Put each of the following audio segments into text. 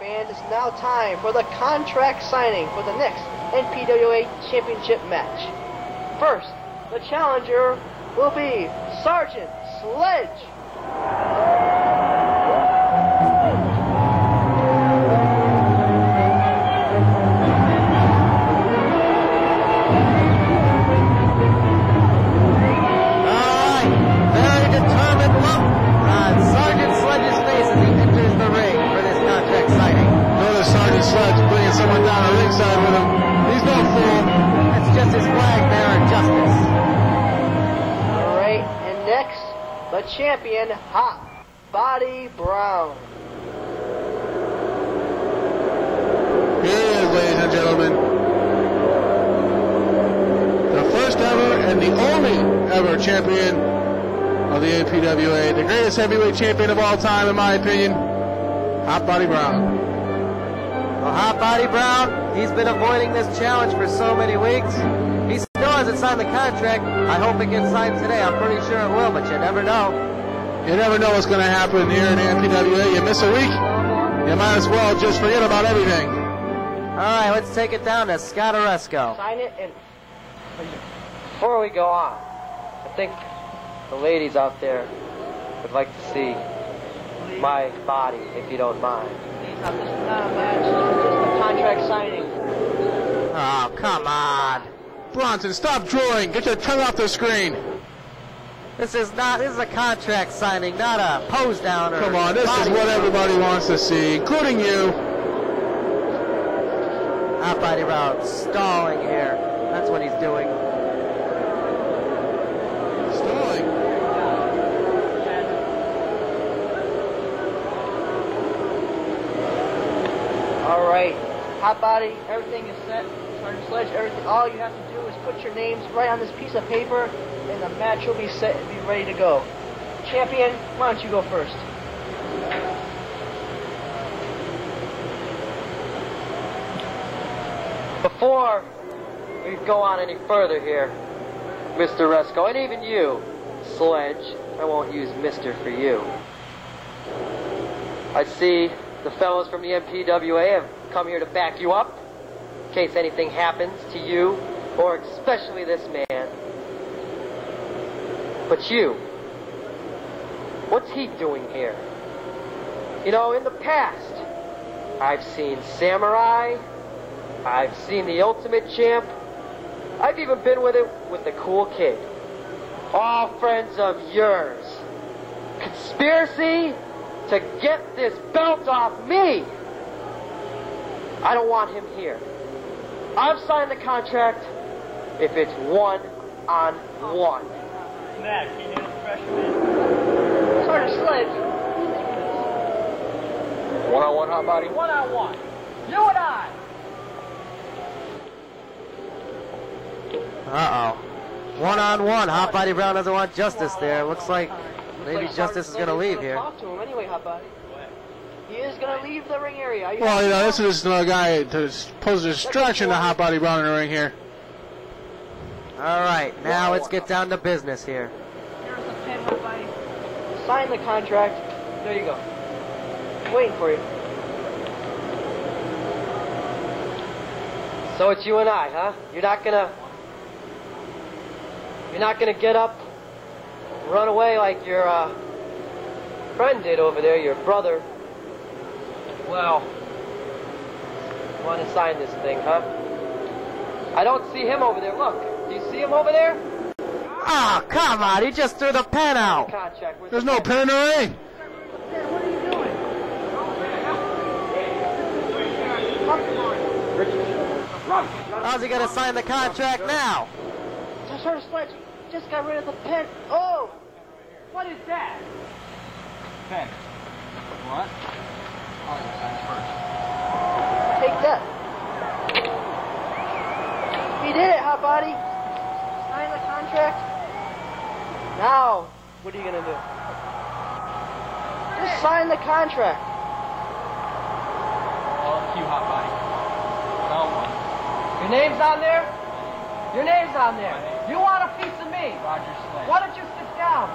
fans, it's now time for the contract signing for the next NPWA Championship match. First, the challenger will be Sergeant Sledge. Sledge bringing someone down the ringside with him. He's no fool. That's just his flag there in justice. Alright, and next, the champion, Hot Body Brown. Here he is, ladies and gentlemen. The first ever and the only ever champion of the NPWA. The greatest heavyweight champion of all time, in my opinion. Hot Body Brown. Well, Hot Body Brown, he's been avoiding this challenge for so many weeks. He still hasn't signed the contract. I hope it gets signed today. I'm pretty sure it will, but you never know. You never know what's going to happen here in the NPWA. You miss a week, you might as well just forget about everything. All right, let's take it down to Scott Aresco. Sign it, and Before we go on, I think the ladies out there would like to see my body, if you don't mind. It's not a match, it's just a contract signing. Oh, come on. Bronson, stop drooling. Get your tongue off the screen. This is a contract signing, not a pose down. Come on, this is what everybody wants to see, including you. Hot Body Brown stalling here. That's what he's doing. Stalling. All right, Hot Body, everything is set. Sergeant Sledge, everything. All you have to do is put your names right on this piece of paper, and the match will be set and be ready to go. Champion, why don't you go first? Before we go on any further here, Mr. Aresco, and even you, Sledge, I won't use Mr. for you. I see the fellows from the NPWA have come here to back you up in case anything happens to you, or especially this man. But you, what's he doing here? You know, in the past, I've seen Samurai, I've seen the Ultimate Champ, I've even been with it with the Cool Kid. All friends of yours. Conspiracy to get this belt off me. I don't want him here. I've signed the contract if it's 1-on-1. Matt, can you name the freshman? Sergeant Sledge. 1-on-1, Hot Body? 1-on-1. You and I. Uh-oh. 1-on-1. Hot Body Brown doesn't want justice there. Looks like maybe justice is going to leave here. Talk to him anyway, Hot Body. He is going to leave the ring area. Well, you know, this is another guy to pose a distraction to Hot Body Brown in the ring here. All right, now let's get down to business here. Here's the pen, Hot Body. Sign the contract. There you go. Waiting for you. So it's you and I, huh? You're not gonna get up, run away like your friend did over there, your brother. Well, you want to sign this thing, huh? I don't see him over there. Look, do you see him over there? Oh, come on, he just threw the pen out. Contract. There's no pen or ring. What are you doing? How's he going to sign the contract now? Sergeant Sledge just got rid of the pen. Oh! What is that? Pen. What? Oh, you sign first. Take that. He did it, Hot Body. Sign the contract. Now, what are you going to do? Just sign the contract. Well, it's you, Hot Body. No one. Your name's on there? Your name's on there. You want a piece of me? Roger Sledge. Why don't you sit down?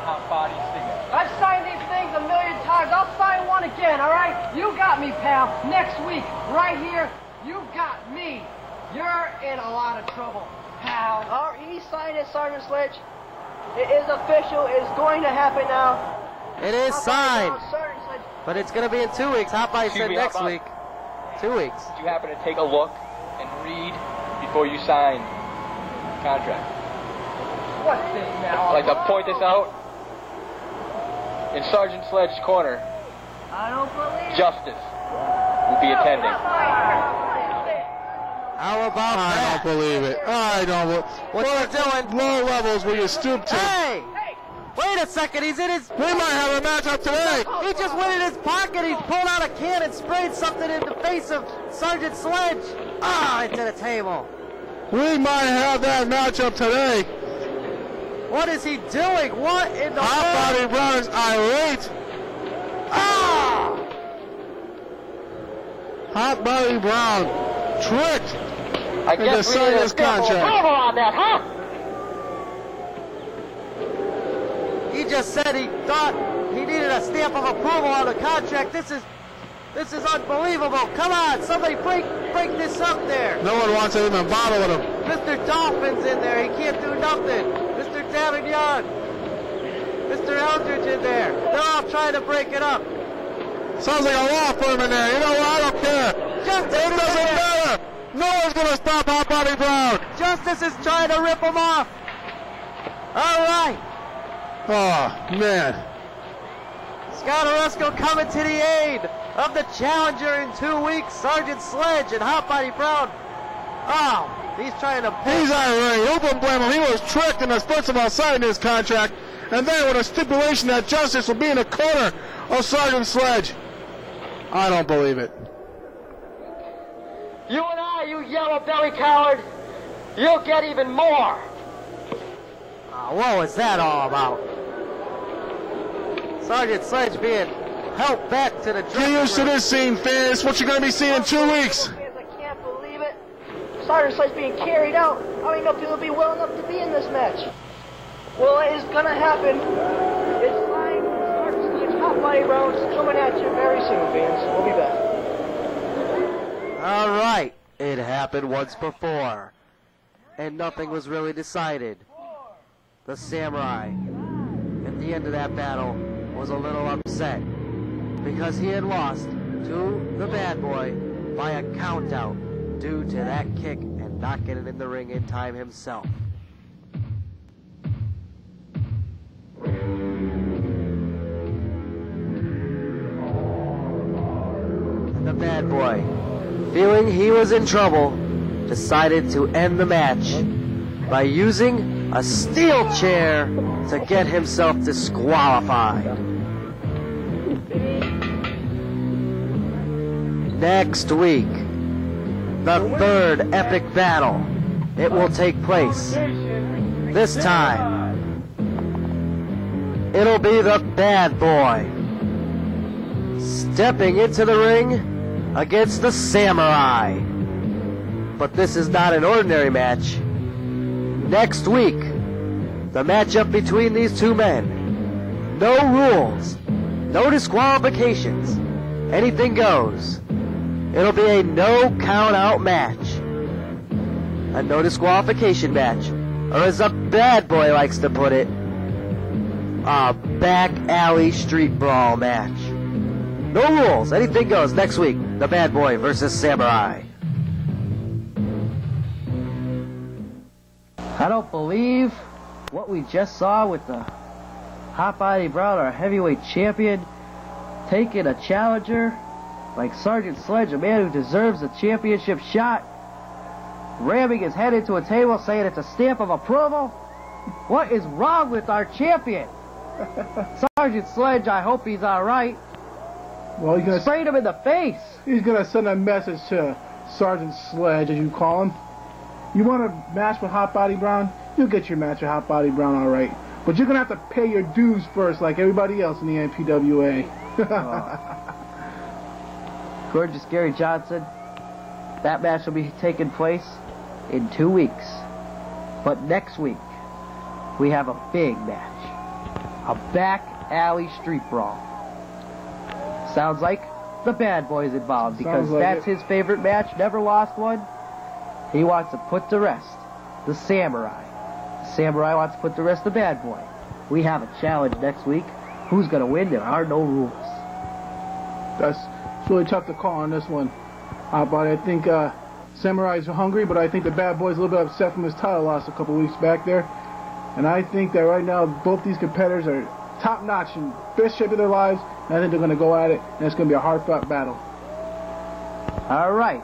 Hot Body signature. I've signed these things a million times. I'll sign one down again, all right? You got me, pal. Next week, right here, you got me. You're in a lot of trouble, pal. Oh, he signed it, Sergeant Sledge. It is official. It is going to happen now. It is signed. Sergeant Sledge. But it's going to be in 2 weeks. Hot Body said next week. 2 weeks. Did you happen to take a look and read before you signed the contract? What's this now? I'd like to point this out. In Sergeant Sledge's corner, I don't believe Justice will be attending. How about I that? don't believe it. I don't. What you doing? Low levels will you stoop to? Hey! Wait a second, he's in his... We might have a matchup today. He just went in his pocket, he's pulled out a can and sprayed something in the face of Sergeant Sledge. Ah, into the table. We might have that matchup today. What is he doing? What in the Hot Body Brown is irate. Ah! Hot Body Brown tricked I into guess we signing need a this stamp of contract. approval on that, huh? He just said he thought he needed a stamp of approval on the contract. This is unbelievable. Come on, somebody break this up there. No one wants to even bother with him. Mr. Dolphin's in there. He can't do nothing. Mr. Davignon. Mr. Eldridge in there. They're all trying to break it up. Sounds like a law firm in there. You know what? I don't care. Justice It doesn't matter. No one's going to stop Hot Body Brown. Justice is trying to rip him off. All right. Oh, man. Scott Aresco coming to the aid of the challenger in 2 weeks, Sergeant Sledge and Hot Body Brown. Oh, he's trying to... He's irate. Who can blame him? He was tricked in the first of all signing his contract, and then with a stipulation that Justice will be in the corner of Sergeant Sledge. I don't believe it. You and I, you yellow belly coward, you'll get even more. What was that all about? Sergeant Sledge being helped back to the Get dressing used to room. this scene, fans. What you're going to be seeing in 2 weeks. I can't believe it. Sergeant Sledge being carried out. How many people will be well enough to be in this match? Well, it is going to happen. It's time. Sergeant Sledge, Hot Body Brown coming at you very soon, fans. We'll be back. All right. It happened once before, and nothing was really decided. The Samurai, at the end of that battle, was a little upset because he had lost to the Bad Boy by a countout due to that kick and not getting in the ring in time himself. The Bad Boy, feeling he was in trouble, decided to end the match by using a steel chair to get himself disqualified. Next week, the third epic battle. It will take place. This time, it'll be the Bad Boy stepping into the ring against the Samurai. But this is not an ordinary match. Next week, the matchup between these two men. No rules, no disqualifications, anything goes. It'll be a no count out match. A no disqualification match. Or as the Bad Boy likes to put it, a back alley street brawl match. No rules, anything goes. Next week, the Bad Boy versus Samurai. I don't believe what we just saw with the Hot Body Brown, our heavyweight champion, taking a challenger like Sergeant Sledge, a man who deserves a championship shot, ramming his head into a table saying it's a stamp of approval. What is wrong with our champion? Sergeant Sledge, I hope he's all right. Well, he's gonna Sprayed him in the face. he's gonna send a message to Sergeant Sledge, as you call him. You want a match with Hot Body Brown? You'll get your match with Hot Body Brown, all right. But you're gonna have to pay your dues first, like everybody else in the NPWA. Gorgeous Gary Johnson, that match will be taking place in 2 weeks. But next week, we have a big match. A back alley street brawl. Sounds like the Bad Boy's involved because like that's it. his favorite match. Never lost one. He wants to put to rest the Samurai. The Samurai wants to put to rest the Bad Boy. We have a challenge next week. Who's going to win? There are no rules. It's really tough to call on this one. But I think Samurai's hungry, but I think the Bad Boy's a little bit upset from his title loss a couple weeks back there. And I think that right now both these competitors are top-notch in best shape of their lives, and I think they're going to go at it, and it's going to be a hard-fought battle. All right.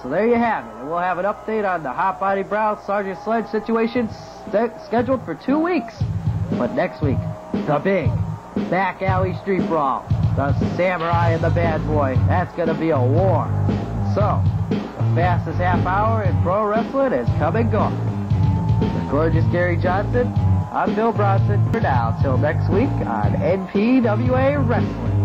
So there you have it. And we'll have an update on the Hot Body Brown Sergeant Sledge situation scheduled for 2 weeks. But next week, the big back alley street brawl. The Samurai and the Bad Boy. That's going to be a war. So, the fastest half hour in pro wrestling is come and gone. The gorgeous Gary Johnson, I'm Bill Bronson. For now, till next week on NPWA Wrestling.